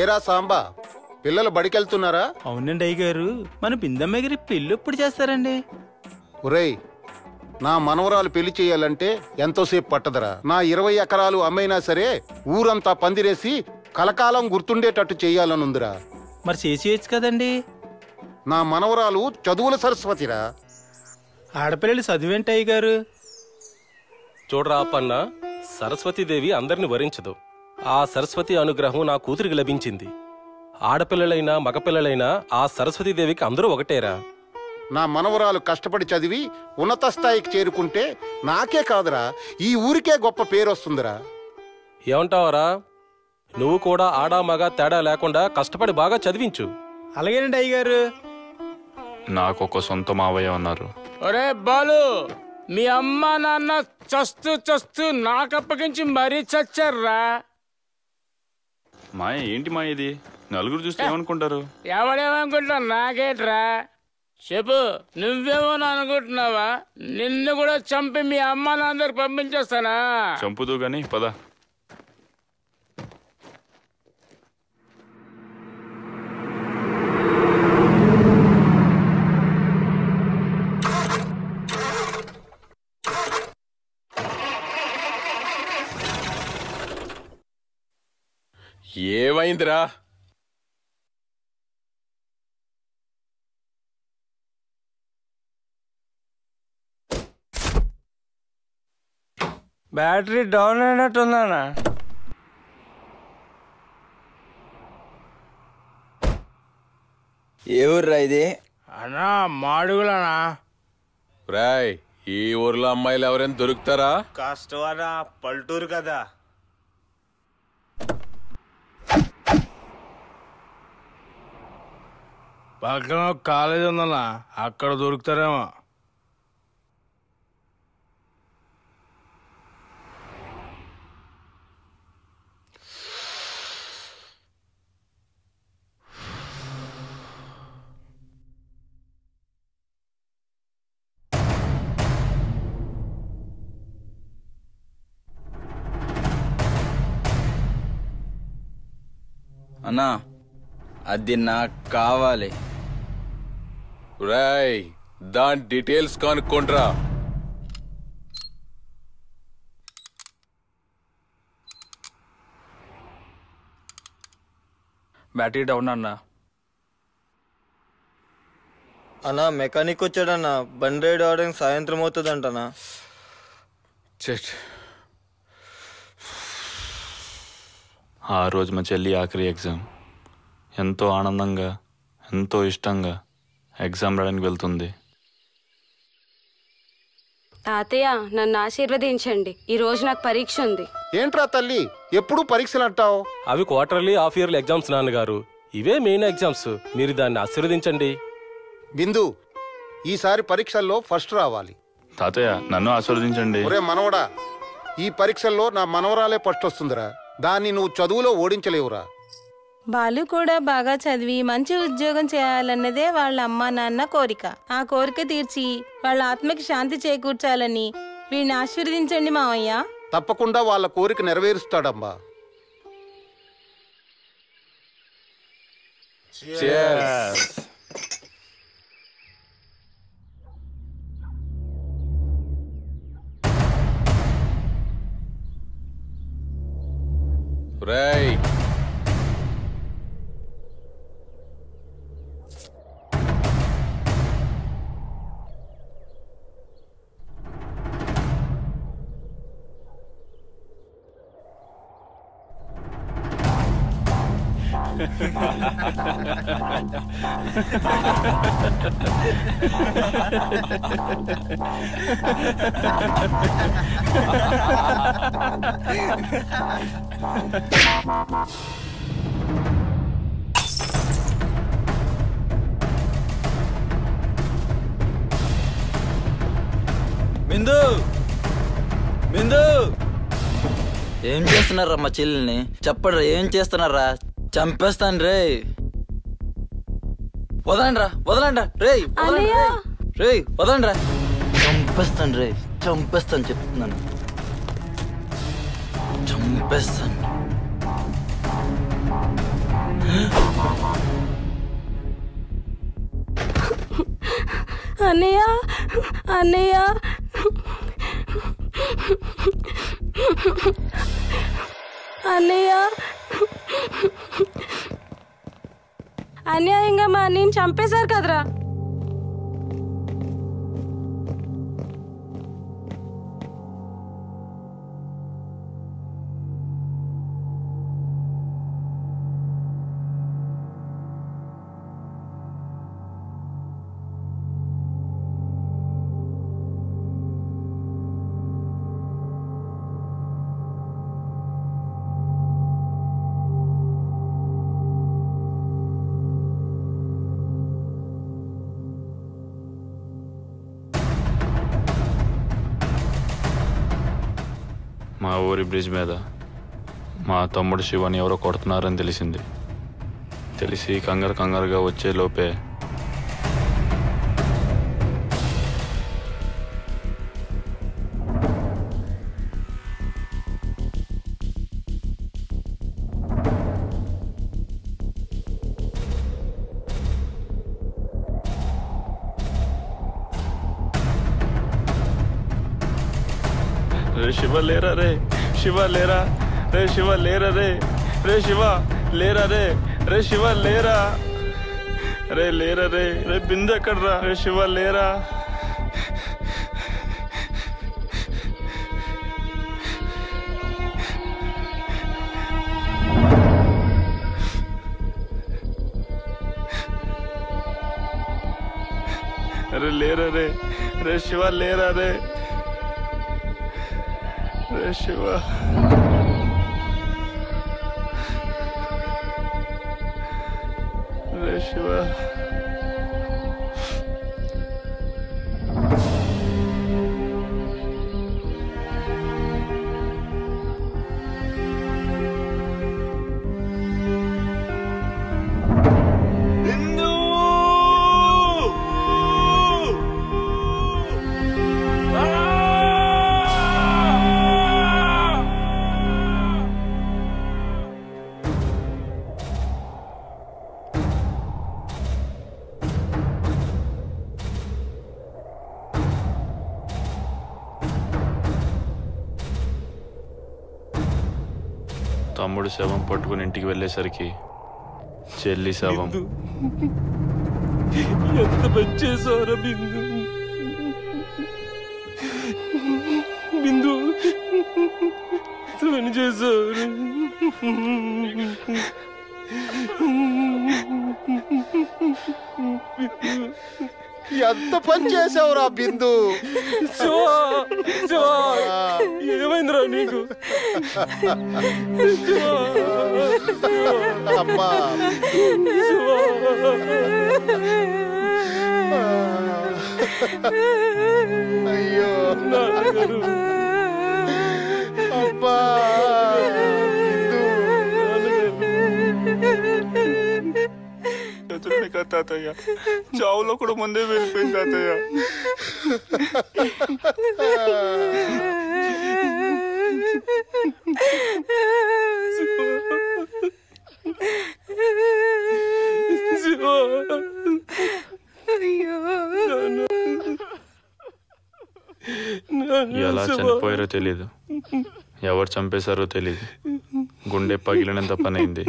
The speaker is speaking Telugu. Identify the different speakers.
Speaker 1: ఏరా సాంబా, పిల్లలు బడికెళ్తున్నారా?
Speaker 2: అవునండి అయ్యగారు. మన బిందమ్మ గారి పెళ్ళి ఎప్పుడు చేస్తారండి?
Speaker 1: ఒరేయ్, నా మనవరాలు పెళ్లి చేయాలంటే ఎంతోసేపు పట్టదరా. నా 20 ఎకరాలు అమ్మైనా సరే ఊరంతా పందిరేసి కలకాలం గుర్తుండేటట్టు చెయ్యాలనుందిరా.
Speaker 2: మరి చేసేయచ్చు కదండి.
Speaker 1: నా మనవరాలు చదువుల సరస్వతిరా.
Speaker 2: ఆడపిల్లలు చదువేంటి అయ్యగారు?
Speaker 3: చూడరా అప్పన్న, సరస్వతీదేవి అందరిని వరించదు. ఆ సరస్వతి అనుగ్రహం నా కూతురికి లభించింది. ఆడపిల్లలైనా మగపిల్లలైనా ఆ సరస్వతీదేవికి అందరూ ఒకటేరా.
Speaker 1: నా మనవరాలు కష్టపడి చదివి ఉన్నత స్థాయికి చేరుకుంటే నాకే కాదురా, ఈ ఊరికే గొప్ప పేరు వస్తుందిరా.
Speaker 3: ఏమంటావరా? నువ్వు కూడా ఆడా మగ తేడా లేకుండా కష్టపడి బాగా చదివించు.
Speaker 2: అలాగేనండి అయ్యగారు.
Speaker 4: నాకు ఒక సొంత మావయ్య ఉన్నారు.
Speaker 5: ఒరే బాలు, మీ అమ్మ నాన్న చస్తూ నాకప్పగించి మరీ చచ్చారా.
Speaker 4: మాయ ఏంటి మాయ ఇది? నలుగురు చూస్తే ఏమనుకుంటారు?
Speaker 5: ఎవడేమనుకుంటా నాకేట్రా చెప్పు. నువ్వేమో అనుకుంటున్నావా? నిన్ను కూడా చంపి మీ అమ్మ నాన్నకి పంపించేస్తానా?
Speaker 4: చంపుదు గాని పద.
Speaker 6: ఏమైందిరా?
Speaker 5: Battery down అయినట్టుందన్నా.
Speaker 7: ఏ ఊర్రా ఇది?
Speaker 5: అన్నా మాడుగులనా.
Speaker 6: రాయ్, ఈ ఊర్లో అమ్మాయిలు ఎవరైనా దొరుకుతారా?
Speaker 7: కష్టమన్నా, పల్లెటూరు కదా.
Speaker 5: పక్కన కాలేజ్ ఉందన్నా, అక్కడ దొరుకుతారేమో.
Speaker 7: అన్నా, అది నాకు కావాలి.
Speaker 6: రాయ్, దాని డీటెయిల్స్ కనుక్కోండ్రా.
Speaker 4: బ్యాటరీ డౌన్ అన్నా.
Speaker 7: అన్నా మెకానిక్ వచ్చాడన్నా, బండి రైడ్ అవడానికి సాయంత్రం అవుతుందంటనా.
Speaker 4: ఆ రోజు మా చెల్లి ఆఖరి ఎగ్జామ్. ఎంతో ఆనందంగా, ఎంతో ఇష్టంగా ఎగ్జామ్ రాయడానికి వెళ్తుంది.
Speaker 8: తాతయ్య, నన్ను ఆశీర్వదించండి. ఈ రోజు నాకు పరీక్ష ఉంది.
Speaker 1: ఏంట్రా తల్లి, ఎప్పుడు పరీక్షలు అంటావు?
Speaker 3: అవి క్వార్టర్లీ, హాఫ్ ఇయర్లీ ఎగ్జామ్స్ నాన్నగారు. ఇవే మెయిన్ ఎగ్జామ్స్. మీరు దాన్ని ఆశీర్వదించండి.
Speaker 1: బిందు, ఈసారి పరీక్షల్లో ఫస్ట్ రావాలి.
Speaker 4: తాతయ్య, నన్ను ఆశీర్వదించండి.
Speaker 1: ఒరే మనవడా, ఈ పరీక్షల్లో నా మనవరాలే ఫస్ట్ వస్తుందిరా. దాన్ని నువ్వు చదువులో ఓడించలేవురా.
Speaker 9: బాలు కూడా బాగా చదివి మంచి ఉద్యోగం చేయాలన్నదే వాళ్ళ అమ్మా నాన్న కోరిక. ఆ కోరిక తీర్చి వాళ్ళ ఆత్మకి శాంతి చేకూర్చాలని వీడిని ఆశీర్వదించండి మావయ్య.
Speaker 1: తప్పకుండా వాళ్ళ కోరిక నెరవేరుస్తాడమ్మా.
Speaker 6: రాయ్,
Speaker 7: బిందు, బిందు,
Speaker 10: ఏం చేస్తున్నారా మా చెల్లిని? చెప్పండి ఏం చేస్తున్నారా? చంపేస్తాను రే. వదలండ్రా వదలండ్రా రే, రే వదలండ్రా. చంపేస్తాను రే, చంపేస్తాను చెప్తున్నాను, చంపేస్తాను.
Speaker 8: అన్నయ్య అన్నయ్య అన్నయ్య అన్యాయంగా మా అన్నయ్యని చంపేశారు కదరా.
Speaker 4: మా ఊరి బ్రిడ్జ్ మీద మా తమ్ముడు శివని ఎవరో కొడుతున్నారని తెలిసి కంగారుగా వచ్చే లోపే శివ లేరా రే, శివ లేరా రే, శివ లేరా రే, రే శివ లేరా రే, రే శివ లేరా రే, లేరా రే, రే బిందు ఎక్కడ్రా రే, శివ లేరా. అరే లేరా రే, రే శివ లేరా రే, రే శివ. రే శివ. తమ్ముడు శవం పట్టుకుని ఇంటికి వెళ్ళేసరికి చెల్లి శవం.
Speaker 3: ఎంత పనిచేసారా బిందు, బిందు పని చేశారు.
Speaker 1: ఎంత పని చేసావురా బిందు.
Speaker 3: ఏమైందిరా నీకు?
Speaker 1: అమ్మా అయ్యో అబ్బా
Speaker 4: తాతయ్య చావులో కూడా ముందే వెళ్ళిపోయింది తాతయ్య. ఎలా చనిపోయారో తెలీదు, ఎవరు చంపేశారో తెలీదు. గుండె పగిలినంత పనైంది.